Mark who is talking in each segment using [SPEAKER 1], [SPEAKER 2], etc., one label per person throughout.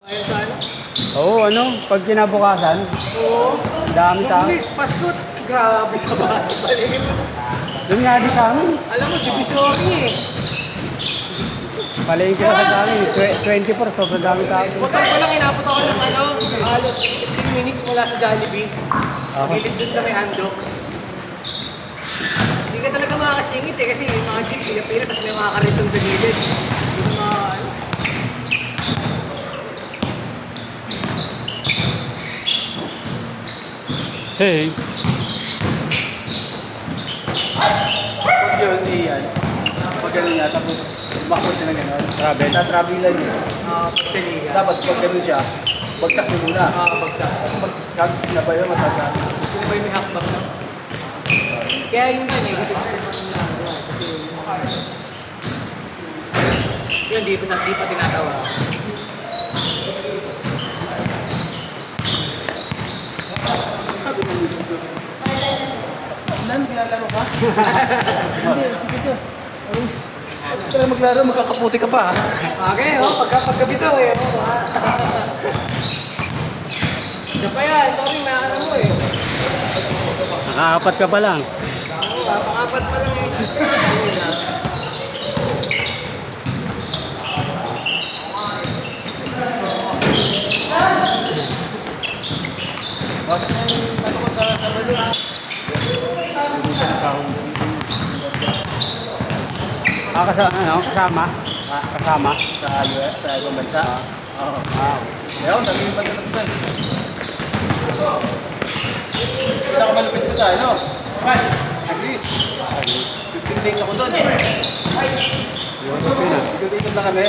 [SPEAKER 1] Ayun sa ano?
[SPEAKER 2] Oo, ano, pag kinabukasan,
[SPEAKER 1] Oo.
[SPEAKER 2] dami tao.
[SPEAKER 1] English, paskot. Grabe sa bahay. Paligid mo.
[SPEAKER 2] Doon nga di sa amin.
[SPEAKER 1] Alam mo, divisory eh.
[SPEAKER 2] Palengke na sa amin, 24, sobrang dami tao.
[SPEAKER 1] Motor ko lang, inabot ako ng ano, halos 15 minutes mula sa Jollibee.
[SPEAKER 2] Okay.
[SPEAKER 1] Gilid dun sa may Andox. Hindi ka talaga makakasingit eh, kasi may mga jeep, pila-pila, tapos may mga kariton sa gilid. Hindi mo ano.
[SPEAKER 2] Hey,
[SPEAKER 3] Pag yun, yan. Pag gano'n niya, tapos makot siya ng gano'n.
[SPEAKER 2] travel.
[SPEAKER 3] Tatrabilan niya.
[SPEAKER 1] Sa liga.
[SPEAKER 3] Dapat pag gano'n siya, bagsak niyo muna.
[SPEAKER 1] Bagsak.
[SPEAKER 3] Kasi pag sabi na ba yun, matanda.
[SPEAKER 1] Sino ba yung may hakbang na? Kaya yun ba, negative step ang ginagawa. Kasi yung mga... Yun, di pa tinatawa.
[SPEAKER 3] Sabi ng misis ko, Nan, ginalaro ka? Hindi, sige ka. Ayos. Huwag ka na maglaro, magkakaputi ka pa.
[SPEAKER 1] Okay, paggabi to eh. Siya pa yan, sorry, may ano mo eh.
[SPEAKER 2] Nakaapat ka pa lang.
[SPEAKER 1] Pang-apat pa lang eh.
[SPEAKER 3] Bakit na yung ano ko sa walo? Hindi siya nasahong.
[SPEAKER 2] Kasama. Kasama.
[SPEAKER 3] Sa ibang bansa? Oo.
[SPEAKER 2] Ah,
[SPEAKER 3] Ayaw, naging bansa na ito. Pinakamalupit ko sa ano? Sa Greece. 15 days ako doon. Ikot-ikot na kami.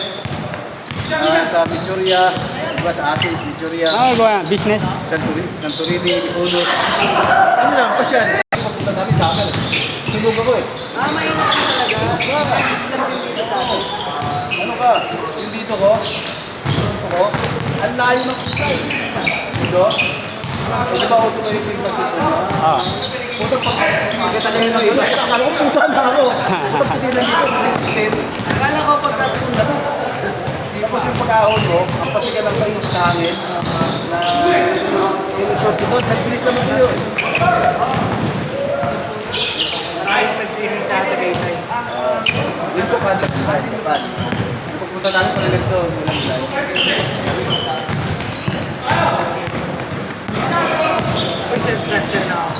[SPEAKER 3] Sa Victoria, diba sa Athens, Victoria,
[SPEAKER 2] ba? Business?
[SPEAKER 3] Santorini, Mykonos. Ano lang, pasyal. Papunta namin sa akin. Sunog ako eh.
[SPEAKER 1] Mainit ka talaga.
[SPEAKER 3] Ano ka? Yung dito ko, ang layo ng kusay. Dito? Hindi ba uso kayo yung mas gusto mo?
[SPEAKER 2] Ah.
[SPEAKER 3] Puta pa. Kita na yung iba. Akala ko pusa na ako. Puta pa din dito.
[SPEAKER 1] Akala ko pagkatunda mo.
[SPEAKER 3] Tapos yung pag-ahon mo, ang pasigan lang kayo sa hangin na yung short ito, nagbilis naman kayo.
[SPEAKER 1] Maraming nag-swimming sa Tagaytay.
[SPEAKER 3] Yung Japan, Japan. Pagpunta namin pa rin ito, walang light.
[SPEAKER 1] May self-cluster na ako.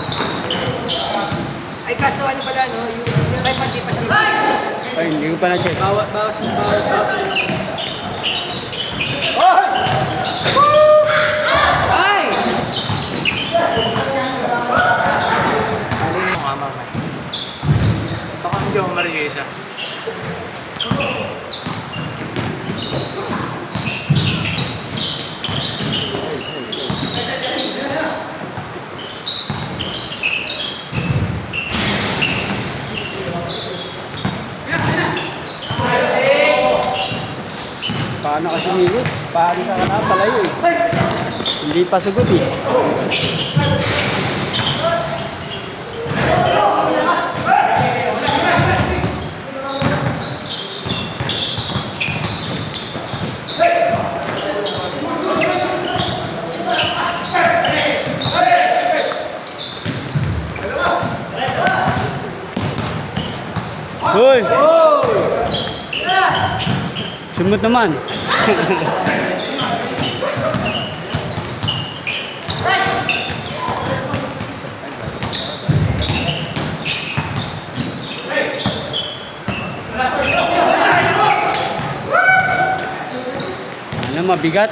[SPEAKER 1] Ay kaso ano pala no, yung may pandi pa siya.
[SPEAKER 2] Ay, hindi ko pa na-check.
[SPEAKER 1] Bawas. Ay! Alin mo nga mama. Baka hindi ako mariisa.
[SPEAKER 2] Paano kasi nilo? Paano ka na palayo eh? Hindi pa sugod eh. Hoy! Sumot naman. Ano mabigat?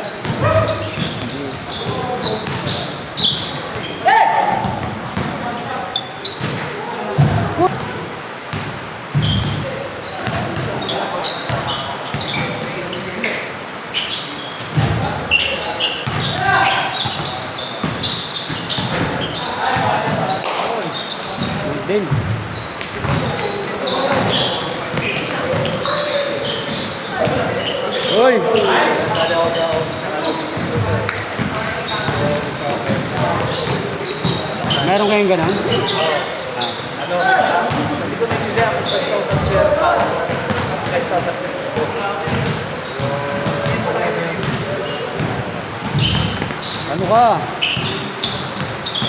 [SPEAKER 2] Din. Hoy! Meron kayong ganun?
[SPEAKER 3] Ano, hindi ko naintindihan kung 5,000 per house. 5,000 per house.
[SPEAKER 2] Ano ka?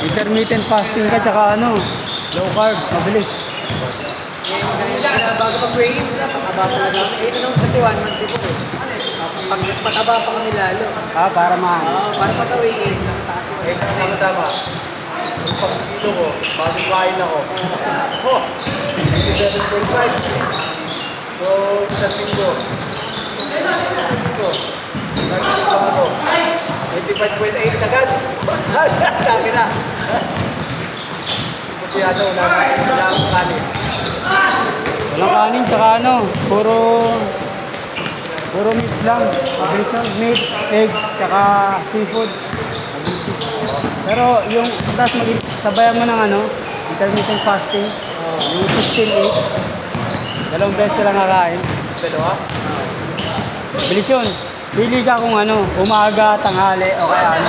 [SPEAKER 2] Intermittent fasting ka, tsaka ano, low carb, mabilis.
[SPEAKER 1] Bago pag-pray, pataba talaga. Ito naman kasi 1 month ko eh. Pag pataba pa kami lalo.
[SPEAKER 2] Ah, para maano.
[SPEAKER 1] Para pag-away eh, nakataas yung
[SPEAKER 3] Eh, tama. Yung pag-kilo ko, bagong kain ako. Oh, 87.5. So, isang linggo. Nag-isip pa ako. 85.8 agad. Dami na. Kasi ano, wala akong kanin.
[SPEAKER 2] Walang kanin, tsaka ano, puro meat lang. Mabilis yun, meat, egg, tsaka seafood. Mabilis. Pero yung, tapos sabayan mo ng ano, intermittent fasting, yung 16-8, 2 beses ka lang kakain.
[SPEAKER 3] Dalawa?
[SPEAKER 2] Bilis yun. Pili ka kung ano, umaga, tanghali, o kaya ano.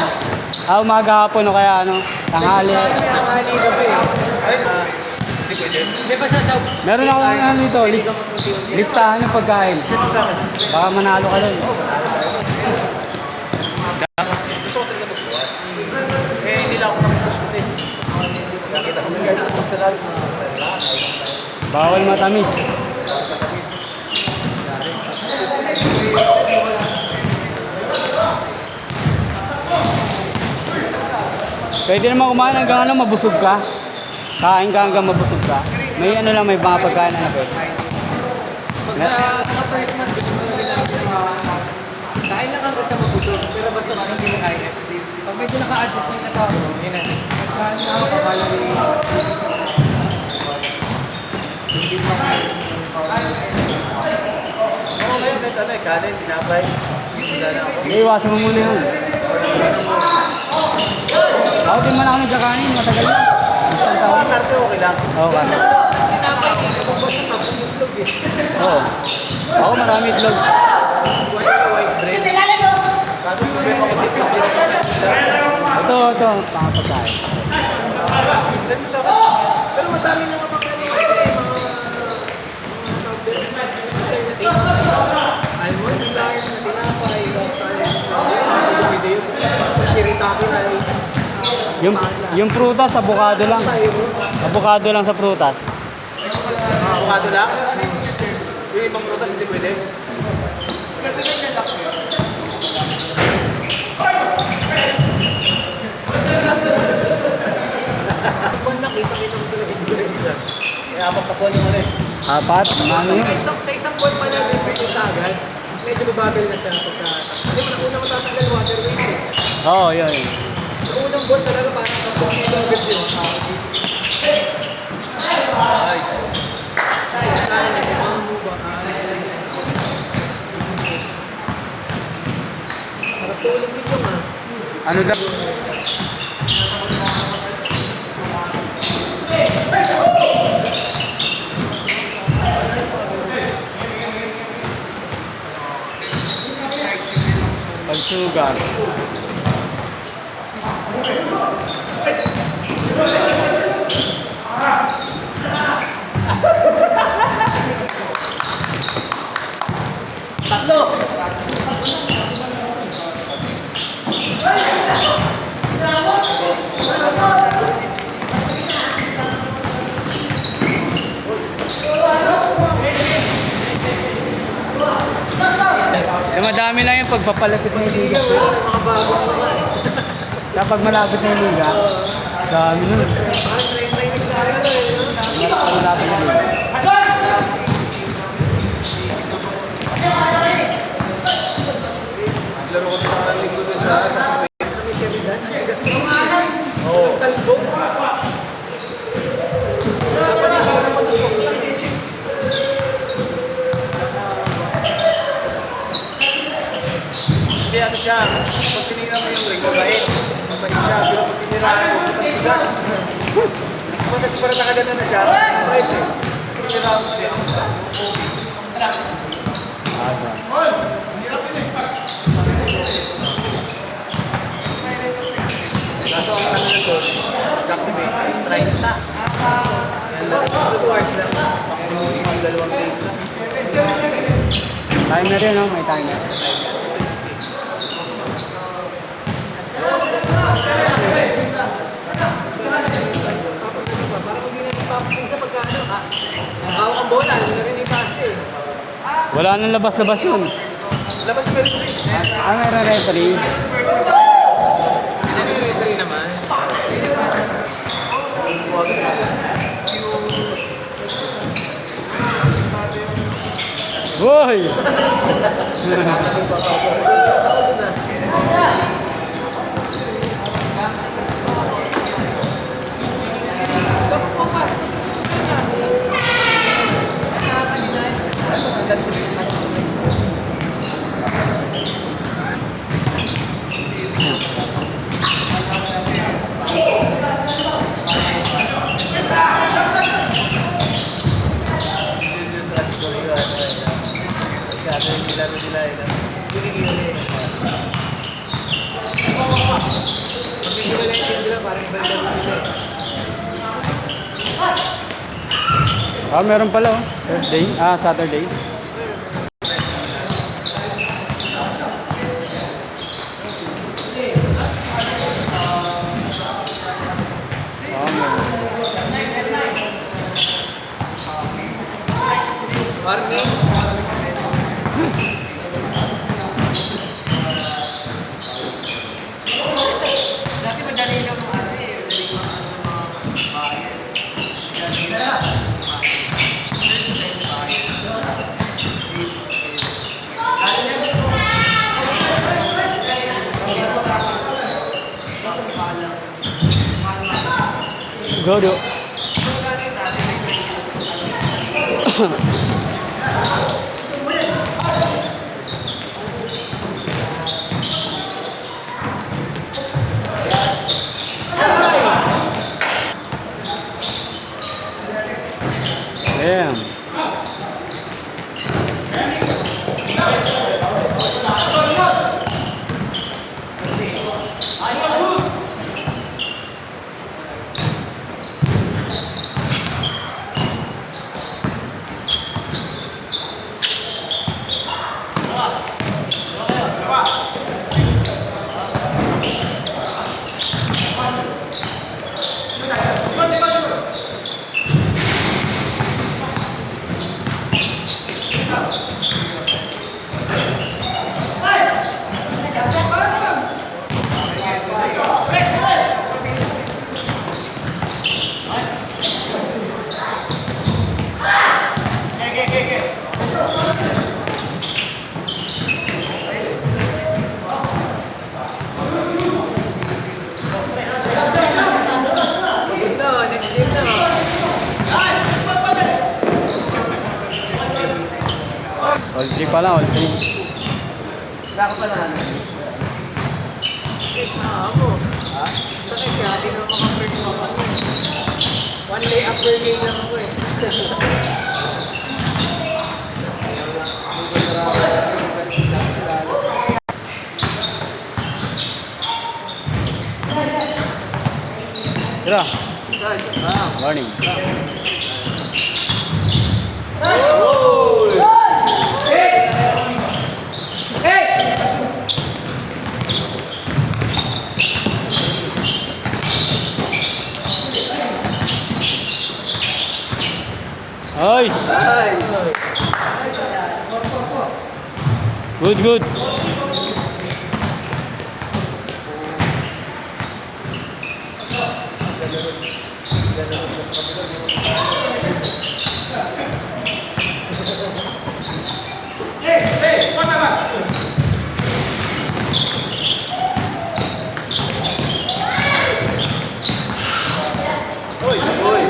[SPEAKER 2] Umaga, hapon, o kaya ano, tanghali.
[SPEAKER 1] tanghali gabi.
[SPEAKER 3] Ay, hindi pwede.
[SPEAKER 1] Hindi ba sasaw?
[SPEAKER 2] Meron ako ng ano dito, listahan ng pagkain.
[SPEAKER 3] Sino sa akin?
[SPEAKER 2] Baka manalo ka doon.
[SPEAKER 3] Gusto ko talaga magbuwas. Eh, hindi lang ako nakapush kasi. Nakita ko may guard sa lahat.
[SPEAKER 2] Bawal matamis. Pwede naman kumain hanggang ano, mabusog ka. Kain ka hanggang mabusog ka. May ano lang, may mga pagkain na pwede.
[SPEAKER 1] Pag sa first month, kain lang hanggang sa mabusog. Pero basta hindi mo kain. Pag medyo naka-adjust yung katawan mo, yun na. Kain na ako, papalari. Hindi mo kain.
[SPEAKER 3] Oo, ngayon, kahit ano eh, kanin, tinapay. Wala na ako.
[SPEAKER 2] Hindi, iwasan mo muna yun. Ako din man ako nagkakanin, matagal na. Isang
[SPEAKER 3] Sa
[SPEAKER 2] taon.
[SPEAKER 3] mga karte, okay lang.
[SPEAKER 2] Oo, kasi.
[SPEAKER 1] Tinapay, hindi ko basta tapos yung vlog eh.
[SPEAKER 2] Oo. Ako marami itlog.
[SPEAKER 1] White bread.
[SPEAKER 3] Kaso problema kasi pinapira.
[SPEAKER 2] Ito, pangapagkain.
[SPEAKER 3] Send mo sa akin.
[SPEAKER 1] Pero madami na kapag almond flour, tinapay, shiritaki rice.
[SPEAKER 2] Yung prutas, avocado lang. Avocado lang sa prutas.
[SPEAKER 3] Avocado lang? Yung ibang prutas hindi pwede?
[SPEAKER 1] Buwan na kita mo talaga yung Jesus.
[SPEAKER 3] Eh, apat na buwan yung ano eh.
[SPEAKER 2] Apat, ano yun?
[SPEAKER 1] Sa isang buwan pala din pwede sa agad. Medyo mabagal na siya pagka... Kasi una matatanggal water weight eh.
[SPEAKER 2] Oo, yun.
[SPEAKER 1] Sa unang buwan talaga parang sa kilo agad yun.
[SPEAKER 3] Nice.
[SPEAKER 1] Kasi kaya na, mga mo ba? Sarap tulog nito nga.
[SPEAKER 2] Ano daw? Pagsugar. Madami lang yung pagpapalapit ng liga.
[SPEAKER 1] Mga bago naman.
[SPEAKER 2] Kapag malapit na yung liga, dami nun.
[SPEAKER 1] Parang train sa akin eh.
[SPEAKER 2] Malapit na liga.
[SPEAKER 3] Laro ko sa linggo dun sa
[SPEAKER 1] Sa may Sheridan, ang tigas na
[SPEAKER 3] Oo.
[SPEAKER 1] ang talbog. Dapat yung parang matusok lang eh.
[SPEAKER 3] Hindi ano siya, pag tinignan mo yung ring, mabait. Mabait siya, pero pag tinirahan mo, ang tigas. Diba kasi parang nakagana na siya, mabait eh. Tinirahan mo siya. Kaso ang ano nito, exactly may 30. Yan lang, 2 hours lang. Maximum yung 2 take lang.
[SPEAKER 2] Timer yun, no? May timer.
[SPEAKER 3] bola, hindi na rin ipasa eh.
[SPEAKER 2] Wala nang labas-labas yun.
[SPEAKER 3] Labas pa rin eh.
[SPEAKER 2] Ang nare-referee.
[SPEAKER 1] Hindi naman.
[SPEAKER 2] Hoy!
[SPEAKER 3] Yun sa siguro yun. Kaya yung nilaro nila eh. Pinigil eh. Pag-iwala yung sila parang iba yung laro nila eh.
[SPEAKER 2] Ah, meron pala oh. Thursday. Ah, Saturday. Ah, meron.
[SPEAKER 1] Morning. Dati madali lang mga ano eh. Madali mga bayan.
[SPEAKER 2] Go, do. Damn.
[SPEAKER 1] Next game na.
[SPEAKER 2] All 3 pala, all 3.
[SPEAKER 1] Wala ka pa naman. Ako. Ha? Sakit ka, hindi naman maka-first mo ako. One lay upper game lang ako eh.
[SPEAKER 2] Tira.
[SPEAKER 1] Guys,
[SPEAKER 2] Warning. Nice.
[SPEAKER 1] Nice.
[SPEAKER 2] Good, good.
[SPEAKER 3] Uy, uy.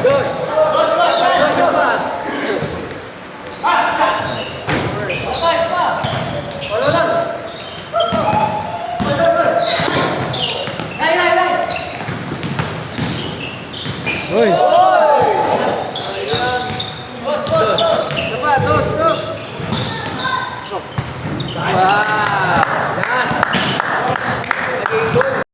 [SPEAKER 1] Dos. Dos pa. Wala lang.
[SPEAKER 2] Uy.
[SPEAKER 1] Dos. Isa pa, dos, dos. Wow.